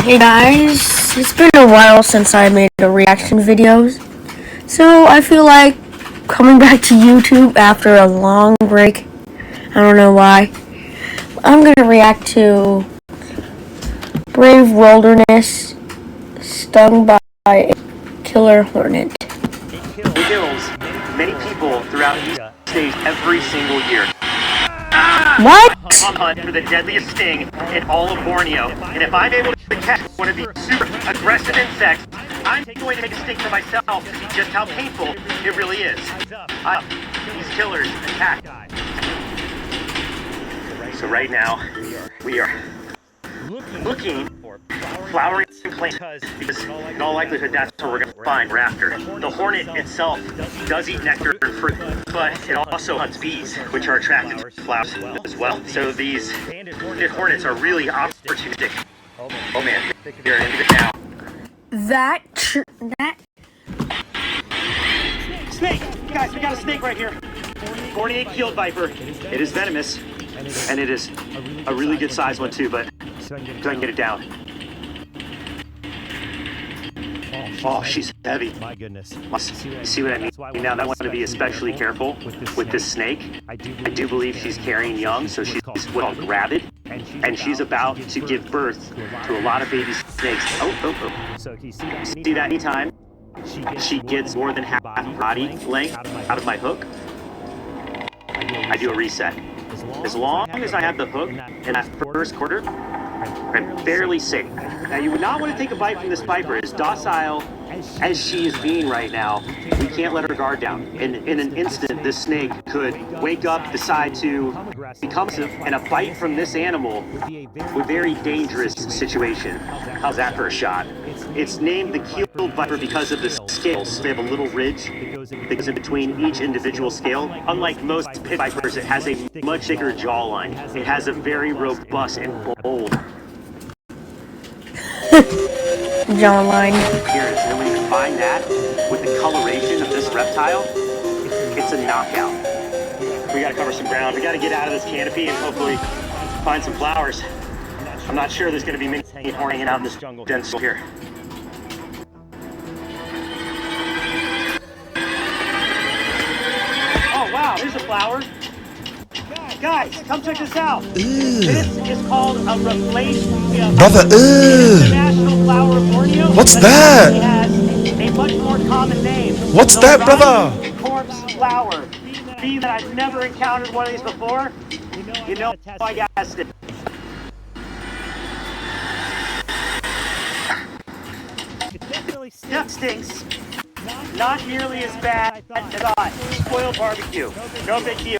Hey guys, it's been a while since I made a reaction videos, so I feel like coming back to YouTube after a long break. I don't know why. I'm gonna react to Brave Wilderness stung by a killer hornet. It kills many people throughout these states every single year. What? I'm hunt for the deadliest sting in all of Borneo, and if I'm able to catch one of these super aggressive insects, I'm going to take a sting for myself to see just how painful it really is. These killers attack. So right now, we are looking for flowering plants because in all likelihood that's what we're going to find. We're after. The hornet itself does eat nectar and fruit, but it also hunts bees, which are attracted to flowers as well. So these hornets are really opportunistic. Oh man, you're into it now. That Snake! Guys, we got a snake right here. 48 keeled viper. It is venomous, and it is a really good size one too, but so I can get it down. Oh, she's heavy. My goodness. You see what I mean? Now, I want to be especially careful with this snake. I do believe she's carrying young, so she's well rabid, and she's about to give birth to a lot of baby snakes. Oh. So you see that anytime she gets more than half body length out of my hook, I do a reset. As long as I have the hook in that first quarter, I'm fairly safe. Now, you would not want to take a bite from this viper. As docile as she is being right now, we can't let her guard down. In an instant, this snake could wake up, decide to become aggressive, and a bite from this animal would be a very dangerous situation. How's that for a shot? It's named the keeled viper because of the scales. They have a little ridge that goes in between each individual scale. Unlike most pit vipers, it has a much thicker jawline. It has a very robust and bold jawline appearance. And when you combine that with the coloration of this reptile, it's a knockout. We gotta cover some ground. We gotta get out of this canopy and hopefully find some flowers. I'm not sure there's gonna be many hornet hanging out in this jungle dense here. Oh wow, there's a flower. Guys, come check this out. This is called a replaced Brother, national flower of Borneo. What's that? It has a much more common name. What's the that, brother? Corpse flower. Being that I've never encountered one of these before, you know I guessed it. It stinks. Not nearly as bad as I thought. Spoiled barbecue. No big deal.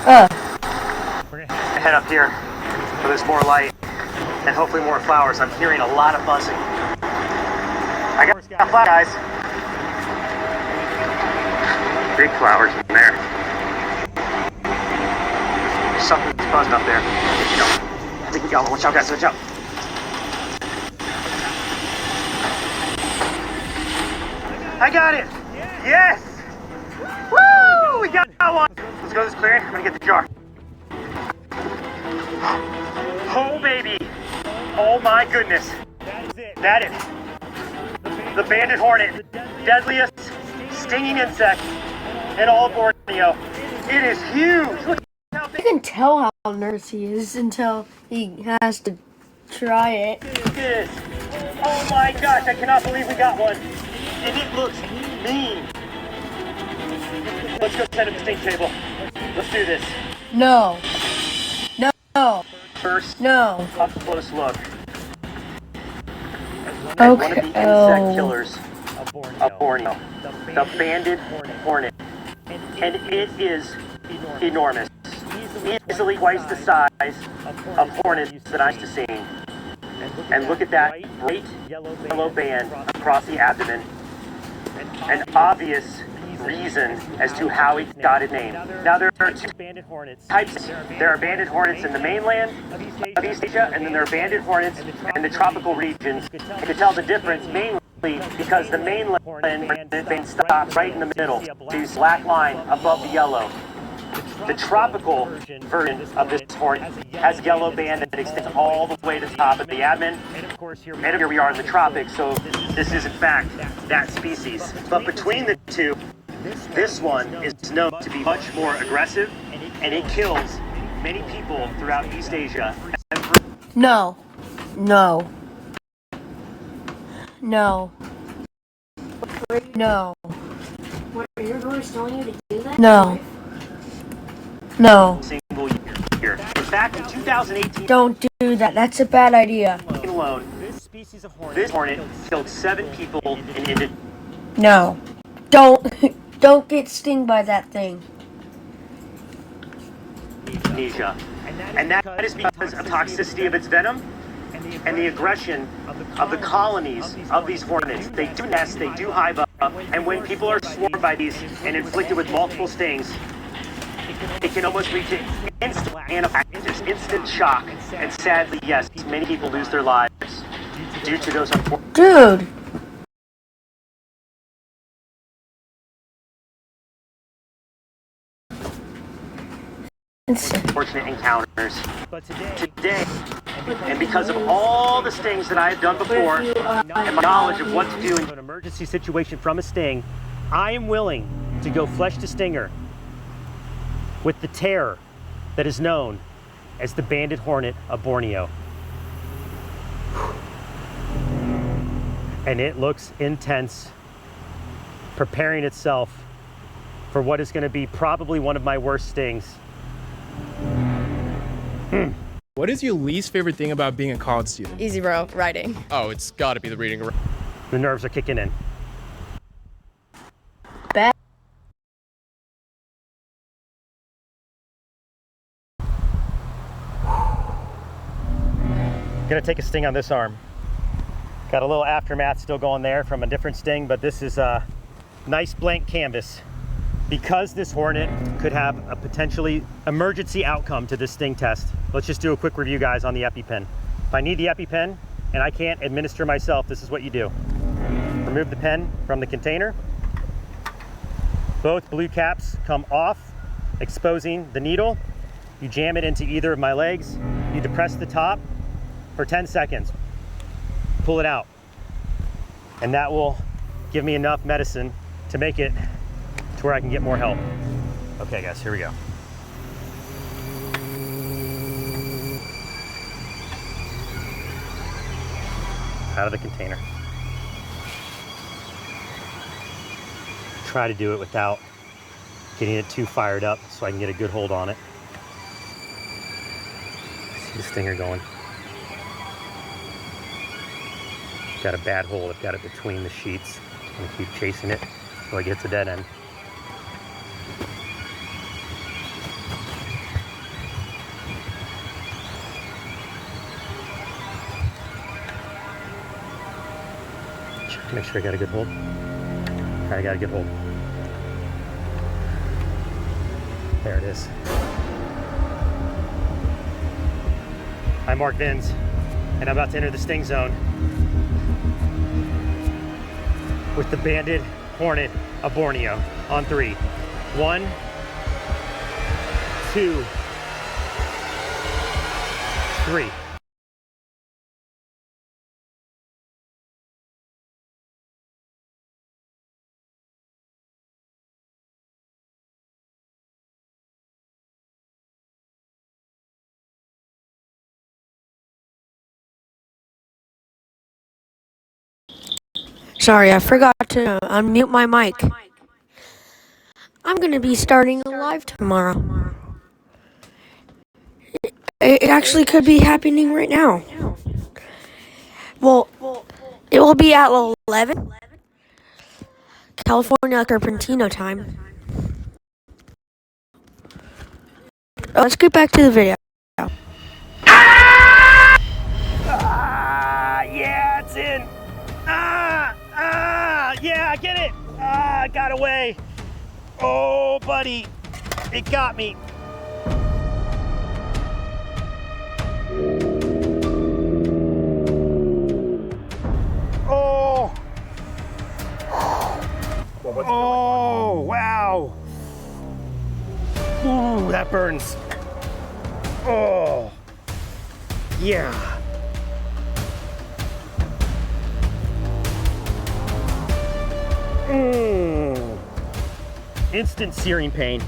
We're gonna head up here where there's more light and hopefully more flowers. I'm hearing a lot of buzzing. I got flowers, guys. Big flowers in there. There's something that's buzzing up there. I think we got one. Watch out, guys. Watch out. I got it. Yes. Woo! We got one. Let's go to this clearing. I'm gonna get the jar. Oh baby! Oh my goodness! That is the banded hornet, deadliest stinging insect in all of Borneo. It is huge. Look how big. You can tell how nervous he is until he has to try it. It is. Oh my gosh! I cannot believe we got one, and it looks mean. Let's go set up the stink table. Let's do this. No. First, No. up close look. Okay. One of the insect killers of Borneo, the banded hornet, and it is enormous, easily twice the size of hornets that I'm used to seeing. And look at that bright yellow band across the abdomen. An obvious reason as to how it got its name. Now there are two types. There are banded hornets in the mainland of East Asia, and then there are banded hornets in the tropical regions. You can tell the difference mainly because the mainland band stops right in the middle. This black line above the yellow. The tropical version of this hornet has a yellow band that extends all the way to the top of the abdomen, And here we are in the tropics, so this is in fact that species. But between the two, this one is known to be much more aggressive, and it kills many people throughout East Asia. No. No. No. No. What, are your growers telling you to do that? No. No. Single year. In fact, in 2018 Don't do that. That's a bad idea. alone, this hornet killed 7 people in Indonesia. No. Don't get stung by that thing. And that is because of toxicity of its venom and the aggression of the colonies of these hornets. They do nest, they do hive up, and when people are swarmed by these and inflicted with multiple stings, it can almost lead to instant anaphylaxis, instant shock, and sadly, yes, many people lose their lives due to those Dude. unfortunate encounters. But today, and because of all the stings that I have done before, and my knowledge of what to do in an emergency situation from a sting, I am willing to go flesh to stinger with the terror that is known as the banded hornet of Borneo. And it looks intense, preparing itself for what is going to be probably one of my worst stings. What is your least favorite thing about being a college student? Easy row, riding. Oh, it's got to be the reading. The nerves are kicking in. Bad. Gonna take a sting on this arm. Got a little aftermath still going there from a different sting, but this is a nice blank canvas. Because this hornet could have a potentially emergency outcome to this sting test, let's just do a quick review, guys, on the EpiPen. If I need the EpiPen and I can't administer myself, this is what you do. Remove the pen from the container. Both blue caps come off, exposing the needle. You jam it into either of my legs. You depress the top for 10 seconds. Pull it out. And that will give me enough medicine to make it to where I can get more help. Okay, guys, here we go. Out of the container. Try to do it without getting it too fired up so I can get a good hold on it. See the stinger going. Got a bad hold. I've got it between the sheets. I'm gonna keep chasing it until it gets a dead end. Check to make sure I got a good hold. I got a good hold. There it is. I'm Mark Vins, and I'm about to enter the sting zone with the banded hornet of Borneo on 3. 1, 2, 3. Sorry, I forgot to unmute my mic. I'm gonna be starting a live tomorrow. It actually could be happening right now. Well, it will be at 11 California Cupertino time. Let's get back to the video. Yeah, it's in. Yeah, I get it. It got away. Oh, buddy, it got me. Oh. Oh, wow. Ooh, that burns. Oh. Yeah. instant searing pain.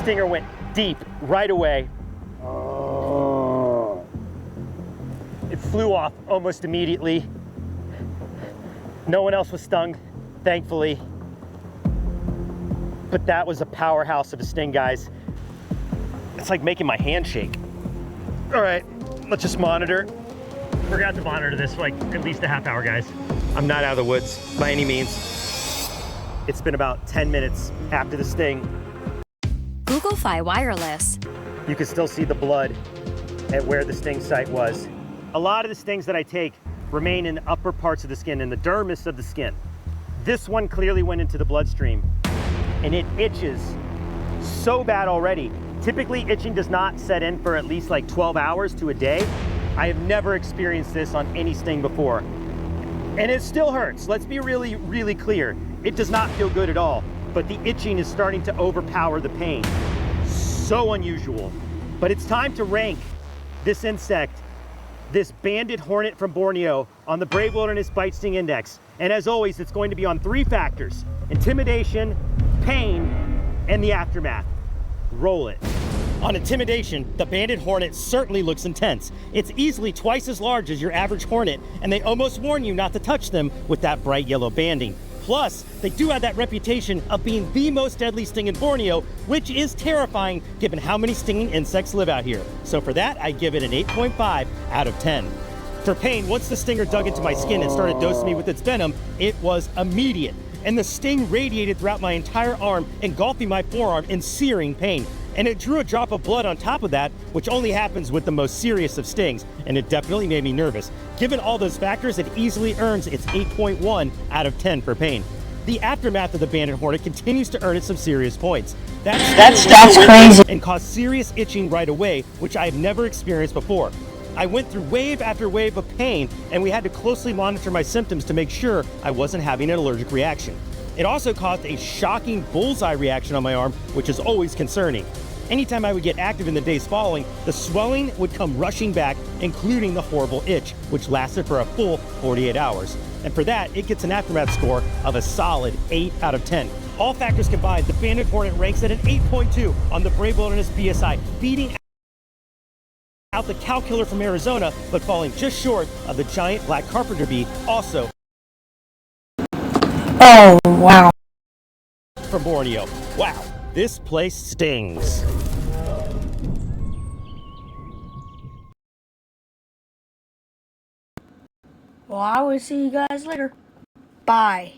Stinger went deep right away. It flew off almost immediately. No one else was stung, thankfully. But that was a powerhouse of a sting, guys. It's like making my hand shake. All right, let's just monitor. We're gonna have to monitor this for like at least a half hour, guys. I'm not out of the woods by any means. It's been about 10 minutes after the sting. Google Fi Wireless. You can still see the blood at where the sting site was. A lot of the stings that I take remain in the upper parts of the skin, in the dermis of the skin. This one clearly went into the bloodstream, and it itches so bad already. Typically, itching does not set in for at least like 12 hours to a day. I have never experienced this on any sting before. And it still hurts. Let's be really, really clear. It does not feel good at all, but the itching is starting to overpower the pain. So unusual. But it's time to rank this insect, this banded hornet from Borneo, on the Brave Wilderness Bite Sting Index. And as always, it's going to be on 3 factors: intimidation, pain, and the aftermath. Roll it. On intimidation, the banded hornet certainly looks intense. It's easily twice as large as your average hornet, and they almost warn you not to touch them with that bright yellow banding. Plus, they do have that reputation of being the most deadly sting in Borneo, which is terrifying given how many stinging insects live out here. So for that, I give it an 8.5 out of 10. For pain, once the stinger dug into my skin and started dosing me with its venom, it was immediate. And the sting radiated throughout my entire arm, engulfing my forearm in searing pain. And it drew a drop of blood on top of that, which only happens with the most serious of stings, and it definitely made me nervous. Given all those factors, it easily earns its 8.1 out of 10 for pain. The aftermath of the banded hornet continues to earn it some serious points. That's crazy. And caused serious itching right away, which I've never experienced before. I went through wave after wave of pain, and we had to closely monitor my symptoms to make sure I wasn't having an allergic reaction. It also caused a shocking bullseye reaction on my arm, which is always concerning. Anytime I would get active in the days following, the swelling would come rushing back, including the horrible itch, which lasted for a full 48 hours. And for that, it gets an aftermath score of a solid 8 out of 10. All factors combined, the banded hornet ranks at an 8.2 on the Brave Wilderness BSI, beating out the cow killer from Arizona, but falling just short of the giant black carpenter bee, also Oh, wow. from Borneo. Wow, this place stings. Well, I will see you guys later. Bye.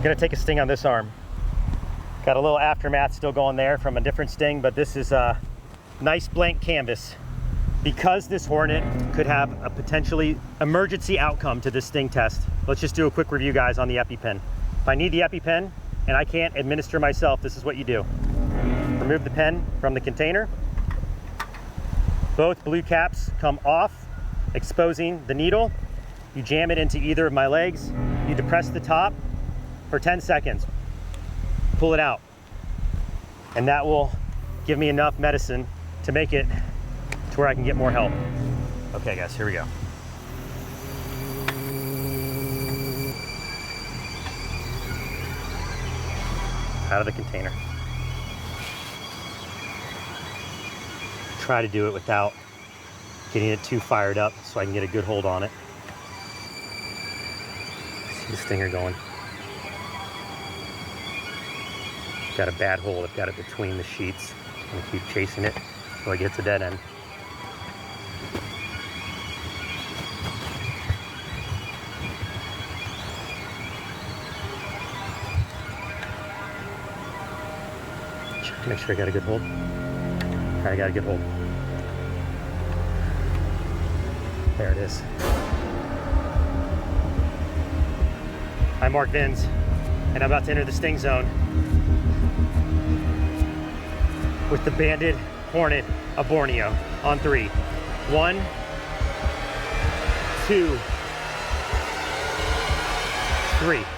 gonna take a sting on this arm. Got a little aftermath still going there from a different sting, but this is a nice blank canvas. Because this Hornet could have a potentially emergency outcome to this sting test, let's just do a quick review, guys, on the EpiPen. If I need the EpiPen and I can't administer myself, this is what you do. Remove the pen from the container. Both blue caps come off, exposing the needle. You jam it into either of my legs. You depress the top for 10 seconds. Pull it out. And that will give me enough medicine to make it to where I can get more help. Okay, guys, here we go. Out of the container. Try to do it without getting it too fired up so I can get a good hold on it. See the stinger going. Got a bad hold. I've got it between the sheets. I'm gonna keep chasing it until it gets a dead end. Check to make sure I got a good hold. I got a good hold. There it is. I'm Mark Vins, and I'm about to enter the sting zone with the banded Hornet of Borneo on 3. 1, 2, 3.